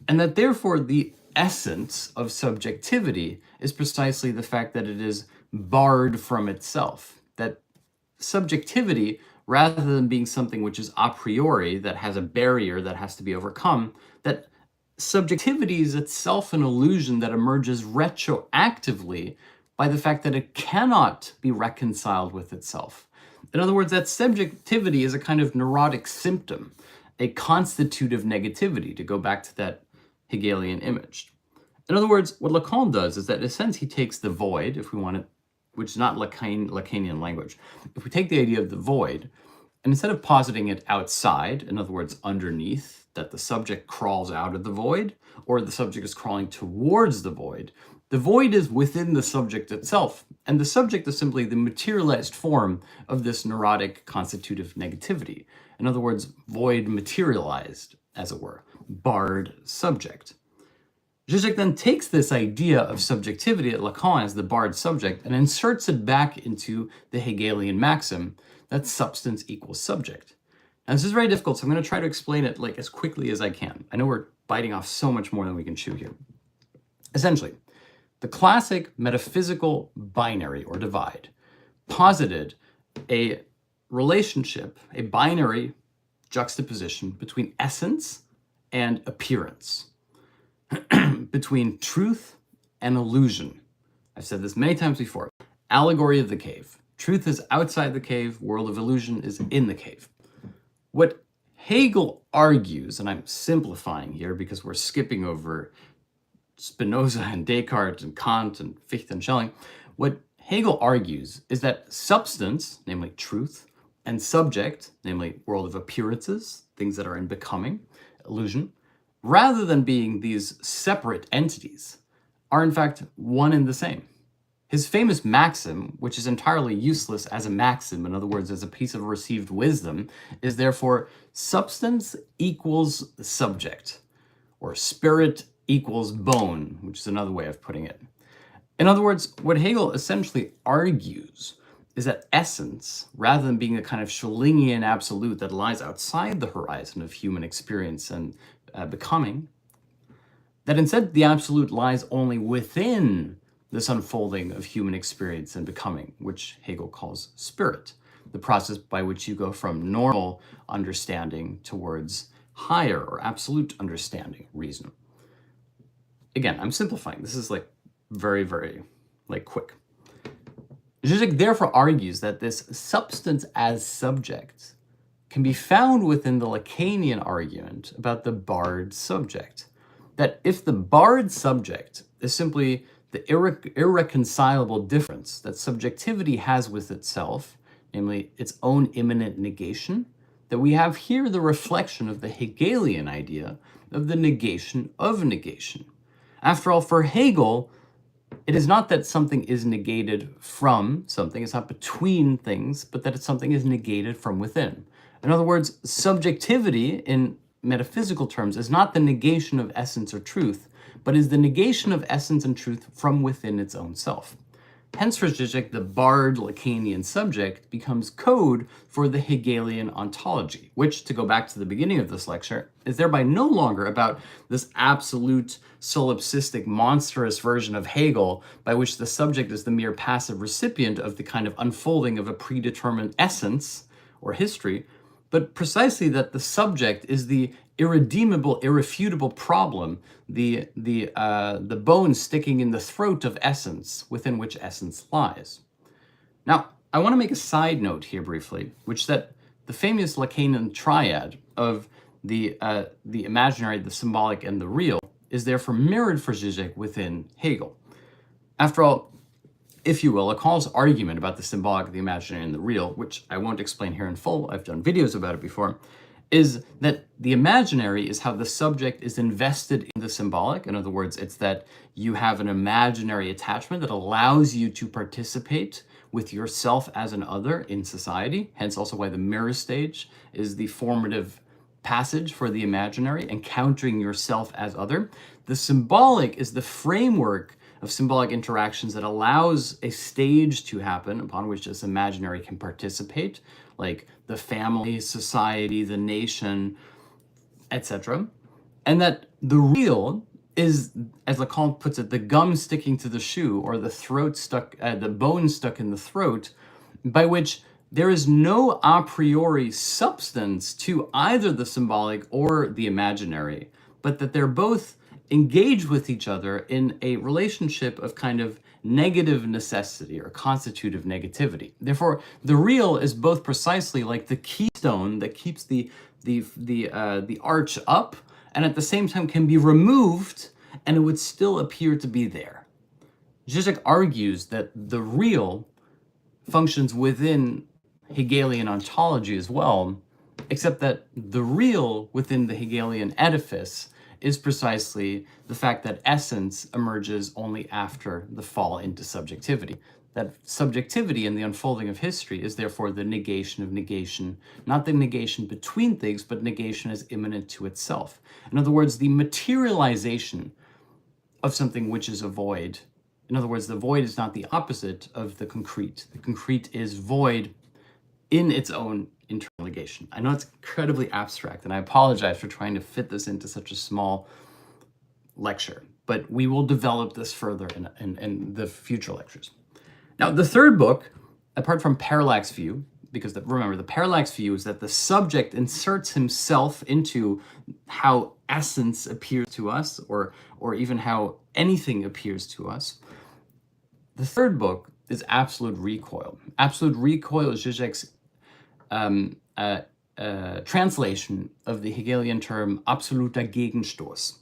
S1: And that therefore the essence of subjectivity is precisely the fact that it is barred from itself. That subjectivity, rather than being something which is a priori, that has a barrier that has to be overcome, that subjectivity is itself an illusion that emerges retroactively by the fact that it cannot be reconciled with itself. In other words, that subjectivity is a kind of neurotic symptom, a constitutive negativity, to go back to that Hegelian image. In other words, what Lacan does is that in a sense he takes the void, if we want it, which is not Lacanian language. If we take the idea of the void, and instead of positing it outside, in other words, underneath, that the subject crawls out of the void, or the subject is crawling towards the void is within the subject itself. And the subject is simply the materialized form of this neurotic constitutive negativity. In other words, void materialized, as it were, barred subject. Žižek then takes this idea of subjectivity at Lacan as the barred subject and inserts it back into the Hegelian maxim that substance equals subject. Now, this is very difficult, so I'm going to try to explain it like as quickly as I can. I know we're biting off so much more than we can chew here. Essentially, the classic metaphysical binary or divide posited a relationship, a binary juxtaposition between essence and appearance, between truth and illusion. I've said this many times before. Allegory of the cave. Truth is outside the cave, world of illusion is in the cave. What Hegel argues, and I'm simplifying here because we're skipping over Spinoza and Descartes and Kant and Fichte and Schelling, what Hegel argues is that substance, namely truth, and subject, namely world of appearances, things that are in becoming, illusion, rather than being these separate entities, are in fact one and the same. His famous maxim, which is entirely useless as a maxim, in other words, as a piece of received wisdom, is therefore substance equals subject, or spirit equals bone, which is another way of putting it. In other words, what Hegel essentially argues is that essence, rather than being a kind of Schellingian absolute that lies outside the horizon of human experience and becoming, that instead the absolute lies only within this unfolding of human experience and becoming, which Hegel calls spirit, the process by which you go from normal understanding towards higher or absolute understanding, reason. Again, I'm simplifying. This is like very, very quick. Žižek therefore argues that this substance as subject can be found within the Lacanian argument about the barred subject. That if the barred subject is simply the irreconcilable difference that subjectivity has with itself, namely its own immanent negation, that we have here the reflection of the Hegelian idea of the negation of negation. After all, for Hegel, it is not that something is negated from something, it's not between things, but that something is negated from within. In other words, subjectivity in metaphysical terms is not the negation of essence or truth, but is the negation of essence and truth from within its own self. Hence, for Žižek, the barred Lacanian subject becomes code for the Hegelian ontology, which, to go back to the beginning of this lecture, is thereby no longer about this absolute, solipsistic, monstrous version of Hegel by which the subject is the mere passive recipient of the kind of unfolding of a predetermined essence or history, but precisely that the subject is the irredeemable, irrefutable problem, the bone sticking in the throat of essence, within which essence lies. Now, I want to make a side note here briefly, which that the famous Lacanian triad of the imaginary, the symbolic, and the real is therefore mirrored for Žižek within Hegel. After all, if you will, Lacan's argument about the symbolic, the imaginary, and the real, which I won't explain here in full, I've done videos about it before, is that the imaginary is how the subject is invested in the symbolic. In other words, it's that you have an imaginary attachment that allows you to participate with yourself as an other in society, hence also why the mirror stage is the formative passage for the imaginary, encountering yourself as other. The symbolic is the framework of symbolic interactions that allows a stage to happen upon which this imaginary can participate, like the family, society, the nation, etc. And that the real is, as Lacan puts it, the gum sticking to the shoe, or the throat stuck, the bone stuck in the throat, by which there is no a priori substance to either the symbolic or the imaginary, but that they're both engage with each other in a relationship of kind of negative necessity or constitutive negativity. Therefore, the real is both precisely like the keystone that keeps the arch up, and at the same time can be removed, and it would still appear to be there. Žižek argues that the real functions within Hegelian ontology as well, except that the real within the Hegelian edifice is precisely the fact that essence emerges only after the fall into subjectivity. That subjectivity in the unfolding of history is therefore the negation of negation, not the negation between things, but negation as immanent to itself. In other words, the materialization of something which is a void. In other words, the void is not the opposite of the concrete. The concrete is void in its own internal negation. I know it's incredibly abstract, and I apologize for trying to fit this into such a small lecture, but we will develop this further in the future lectures. Now, the third book, apart from parallax view, because remember, the parallax view is that the subject inserts himself into how essence appears to us, or even how anything appears to us. The third book is Absolute Recoil. Absolute Recoil is Žižek's translation of the Hegelian term absoluter Gegenstoß.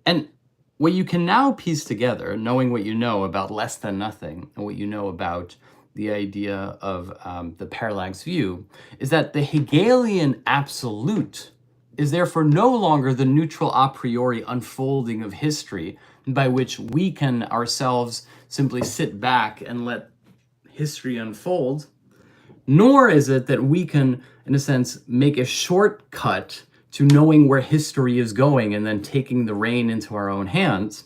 S1: And what you can now piece together, knowing what you know about less than nothing and what you know about the idea of the parallax view, is that the Hegelian absolute is therefore no longer the neutral a priori unfolding of history by which we can ourselves simply sit back and let history unfold, nor is it that we can, in a sense, make a shortcut to knowing where history is going and then taking the rein into our own hands.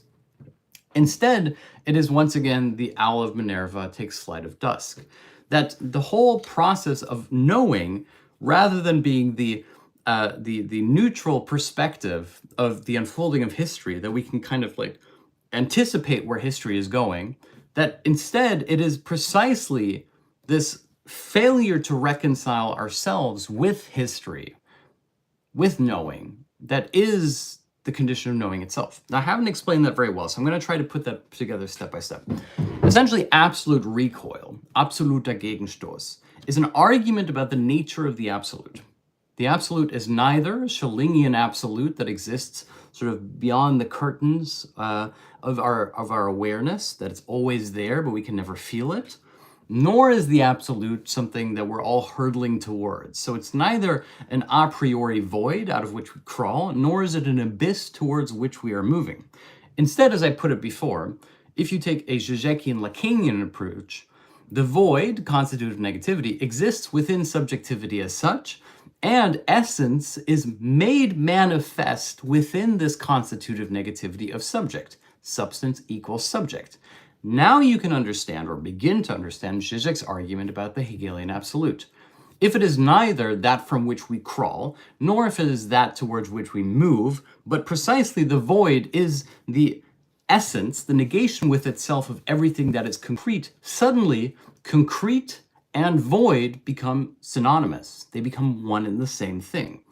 S1: Instead, it is once again the owl of Minerva takes flight of dusk. That the whole process of knowing, rather than being the neutral perspective of the unfolding of history, that we can kind of like anticipate where history is going, that instead it is precisely this failure to reconcile ourselves with history, with knowing, that is the condition of knowing itself. Now, I haven't explained that very well, so I'm going to try to put that together step by step. Essentially, absolute recoil, absoluter Gegenstoß, is an argument about the nature of the absolute. The absolute is neither a Schellingian absolute that exists sort of beyond the curtains of our awareness, that it's always there, but we can never feel it, nor is the absolute something that we're all hurtling towards. So it's neither an a priori void out of which we crawl, nor is it an abyss towards which we are moving. Instead, as I put it before, if you take a Žižekian Lacanian approach, the void, constitutive negativity, exists within subjectivity as such, and essence is made manifest within this constitutive negativity of subject. Substance equals subject. Now you can understand, or begin to understand, Žižek's argument about the Hegelian absolute. If it is neither that from which we crawl, nor if it is that towards which we move, but precisely the void is the essence, the negation with itself of everything that is concrete, suddenly concrete and void become synonymous. They become one and the same thing.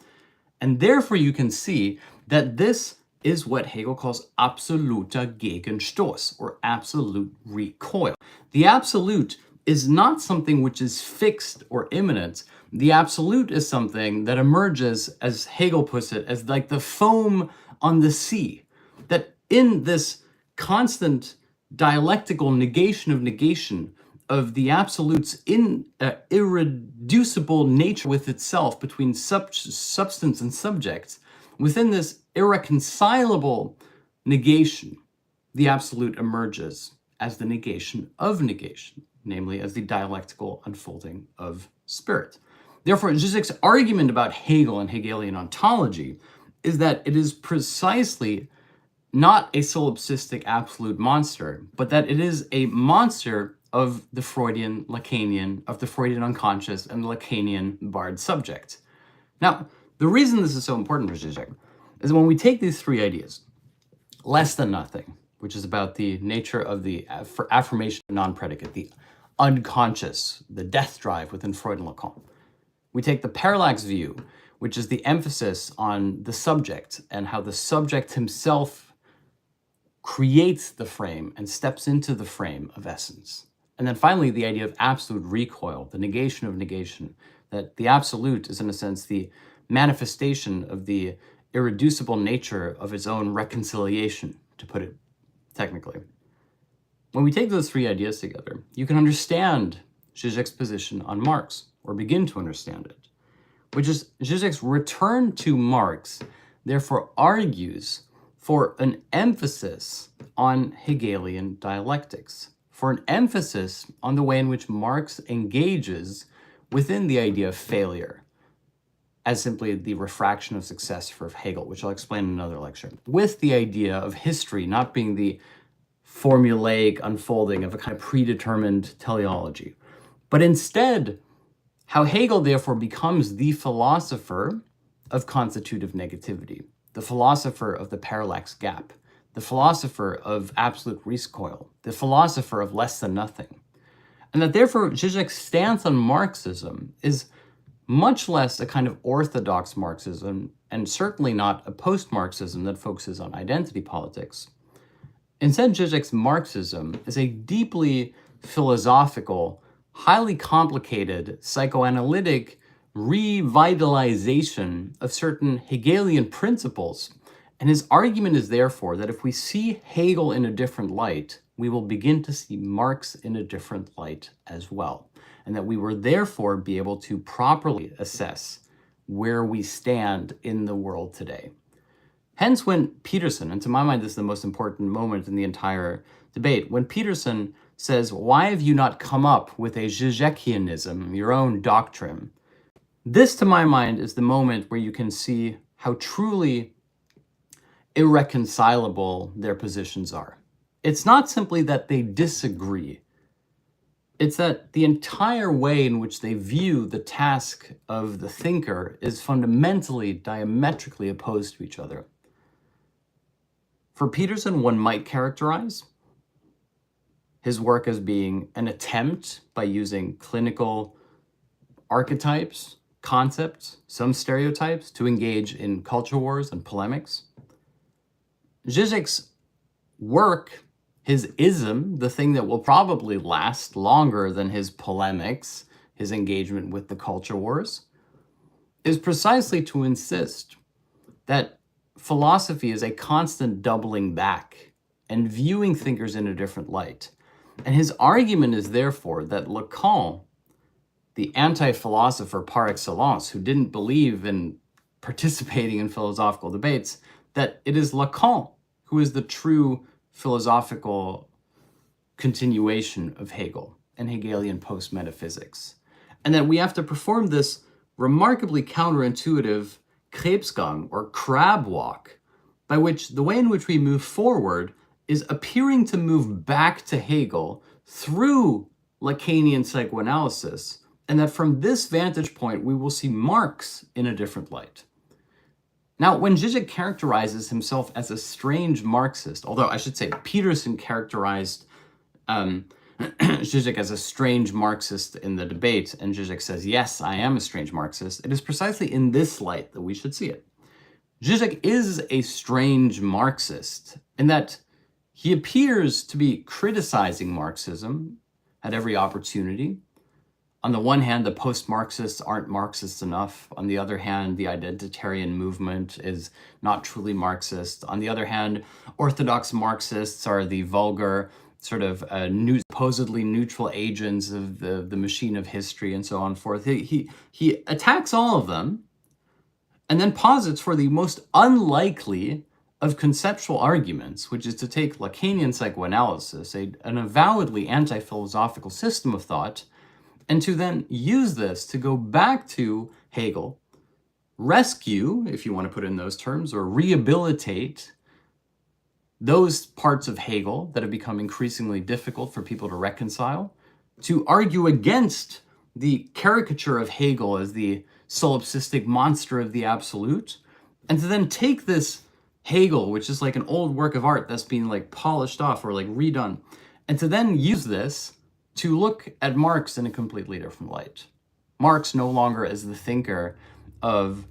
S1: And therefore you can see that this is what Hegel calls absoluter Gegenstoß, or absolute recoil. The absolute is not something which is fixed or immanent. The absolute is something that emerges, as Hegel puts it, as like the foam on the sea. That in this constant dialectical negation of the absolute's irreducible nature with itself between substance and subject, within this irreconcilable negation, the absolute emerges as the negation of negation, namely as the dialectical unfolding of spirit. Therefore, Žižek's argument about Hegel and Hegelian ontology is that it is precisely not a solipsistic absolute monster, but that it is a monster of the Freudian Lacanian, of the Freudian unconscious and the Lacanian barred subject. Now, the reason this is so important for Žižek is when we take these three ideas, less than nothing, which is about the nature of the affirmation of non-predicate, the unconscious, the death drive within Freud and Lacan. We take the parallax view, which is the emphasis on the subject and how the subject himself creates the frame and steps into the frame of essence. And then finally, the idea of absolute recoil, the negation of negation, that the absolute is, in a sense, the manifestation of the irreducible nature of its own reconciliation, to put it technically. When we take those three ideas together, you can understand Žižek's position on Marx, or begin to understand it, which is Žižek's return to Marx, therefore argues for an emphasis on Hegelian dialectics, for an emphasis on the way in which Marx engages within the idea of failure as simply the refraction of success for Hegel, which I'll explain in another lecture, with the idea of history not being the formulaic unfolding of a kind of predetermined teleology, but instead how Hegel therefore becomes the philosopher of constitutive negativity, the philosopher of the parallax gap, the philosopher of absolute recoil, the philosopher of less than nothing. And that therefore Žižek's stance on Marxism is much less a kind of orthodox Marxism, and certainly not a post-Marxism that focuses on identity politics. Instead, Žižek's Marxism is a deeply philosophical, highly complicated, psychoanalytic revitalization of certain Hegelian principles. And his argument is therefore that if we see Hegel in a different light, we will begin to see Marx in a different light as well. And that we will therefore be able to properly assess where we stand in the world today. Hence, when Peterson, and to my mind this is the most important moment in the entire debate, when Peterson says, why have you not come up with a Žižekianism, your own doctrine? This, to my mind, is the moment where you can see how truly irreconcilable their positions are. It's not simply that they disagree. It's that the entire way in which they view the task of the thinker is fundamentally, diametrically opposed to each other. For Peterson, one might characterize his work as being an attempt by using clinical archetypes, concepts, some stereotypes to engage in culture wars and polemics. Žižek's work, his ism, the thing that will probably last longer than his polemics, his engagement with the culture wars, is precisely to insist that philosophy is a constant doubling back and viewing thinkers in a different light. And his argument is therefore that Lacan, the anti-philosopher par excellence, who didn't believe in participating in philosophical debates, that it is Lacan who is the true philosophical continuation of Hegel and Hegelian post-metaphysics. And that we have to perform this remarkably counterintuitive Krebsgang, or crab walk, by which the way in which we move forward is appearing to move back to Hegel through Lacanian psychoanalysis, and that from this vantage point we will see Marx in a different light. Now, when Žižek characterizes himself as a strange Marxist, although I should say Peterson characterized Žižek as a strange Marxist in the debate, and Žižek says, yes, I am a strange Marxist, it is precisely in this light that we should see it. Žižek is a strange Marxist in that he appears to be criticizing Marxism at every opportunity. On the one hand, the post-Marxists aren't Marxist enough. On the other hand, the identitarian movement is not truly Marxist. On the other hand, orthodox Marxists are the vulgar, sort of supposedly neutral agents of the machine of history and so on forth. He attacks all of them and then posits for the most unlikely of conceptual arguments, which is to take Lacanian psychoanalysis, an avowedly anti-philosophical system of thought, and to then use this to go back to Hegel, rescue, if you want to put it in those terms, or rehabilitate those parts of Hegel that have become increasingly difficult for people to reconcile, to argue against the caricature of Hegel as the solipsistic monster of the absolute, and to then take this Hegel, which is like an old work of art that's being like polished off or like redone, and to then use this to look at Marx in a completely different light. Marx no longer as the thinker of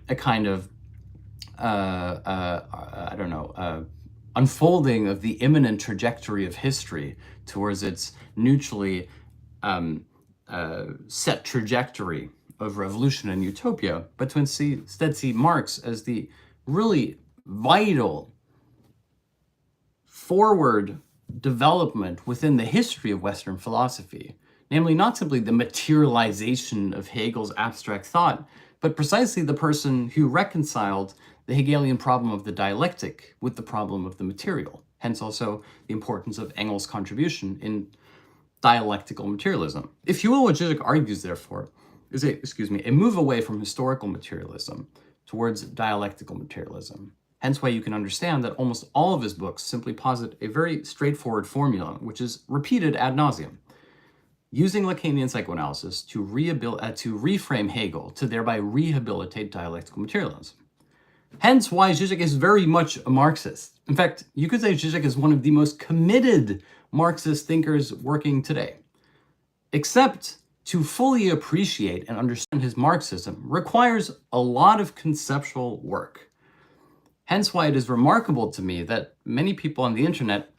S1: a kind of, unfolding of the imminent trajectory of history towards its neutrally set trajectory of revolution and utopia, but to instead see Marx as the really vital forward development within the history of Western philosophy, namely not simply the materialization of Hegel's abstract thought, but precisely the person who reconciled the Hegelian problem of the dialectic with the problem of the material, hence also the importance of Engels' contribution in dialectical materialism. If you will, what Žižek argues, therefore, is a move away from historical materialism towards dialectical materialism. Hence why you can understand that almost all of his books simply posit a very straightforward formula, which is repeated ad nauseum, using Lacanian psychoanalysis to reframe Hegel, to thereby rehabilitate dialectical materialism. Hence why Žižek is very much a Marxist. In fact, you could say Žižek is one of the most committed Marxist thinkers working today. Except to fully appreciate and understand his Marxism requires a lot of conceptual work. Hence why it is remarkable to me that many people on the internet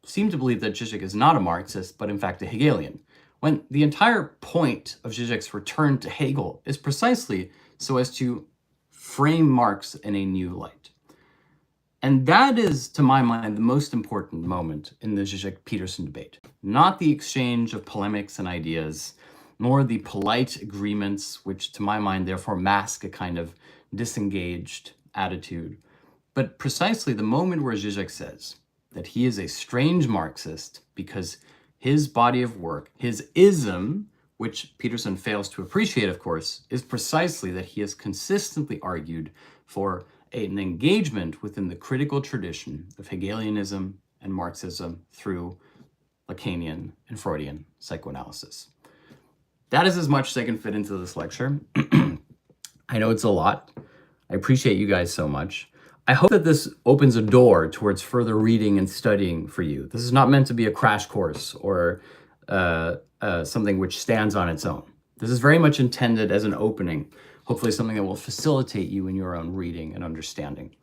S1: seem to believe that Žižek is not a Marxist, but in fact a Hegelian, when the entire point of Žižek's return to Hegel is precisely so as to frame Marx in a new light. And that is, to my mind, the most important moment in the Žižek-Peterson debate. Not the exchange of polemics and ideas, nor the polite agreements, which to my mind therefore mask a kind of disengaged attitude, but precisely the moment where Žižek says that he is a strange Marxist because his body of work, his ism, which Peterson fails to appreciate, of course, is precisely that he has consistently argued for an engagement within the critical tradition of Hegelianism and Marxism through Lacanian and Freudian psychoanalysis. That is as much as I can fit into this lecture. I know it's a lot. I appreciate you guys so much. I hope that this opens a door towards further reading and studying for you. This is not meant to be a crash course or something which stands on its own. This is very much intended as an opening, hopefully something that will facilitate you in your own reading and understanding.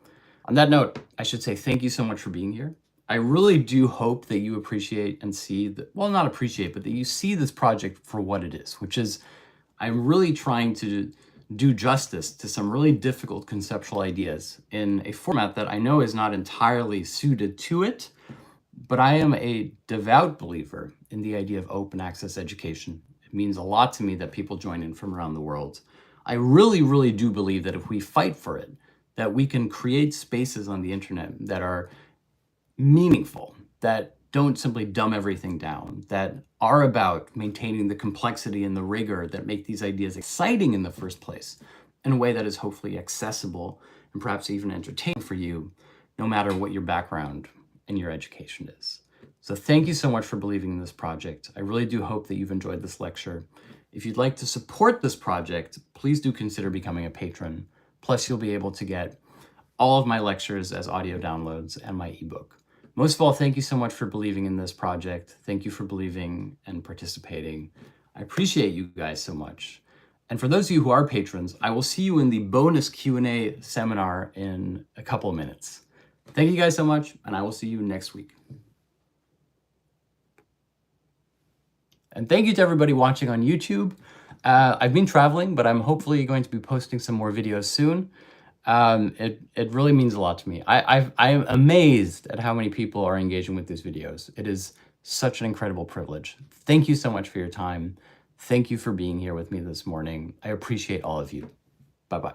S1: On that note, I should say thank you so much for being here. I really do hope that you appreciate and see, well, not appreciate, but that you see this project for what it is, which is I'm really trying to do justice to some really difficult conceptual ideas in a format that I know is not entirely suited to it, but I am a devout believer in the idea of open access education. It means a lot to me that people join in from around the world. I really, really do believe that if we fight for it, that we can create spaces on the internet that are meaningful, that don't simply dumb everything down, that are about maintaining the complexity and the rigor that make these ideas exciting in the first place, in a way that is hopefully accessible and perhaps even entertaining for you, no matter what your background and your education is. So thank you so much for believing in this project. I really do hope that you've enjoyed this lecture. If you'd like to support this project, please do consider becoming a patron. Plus, you'll be able to get all of my lectures as audio downloads and my ebook. Most of all, thank you so much for believing in this project. Thank you for believing and participating. I appreciate you guys so much. And for those of you who are patrons, I will see you in the bonus Q&A seminar in a couple of minutes. Thank you guys so much, and I will see you next week. And thank you to everybody watching on YouTube. I've been traveling, but I'm hopefully going to be posting some more videos soon. It really means a lot to me. I am amazed at how many people are engaging with these videos. It is such an incredible privilege. Thank you so much for your time. Thank you for being here with me this morning. I appreciate all of you. Bye-bye.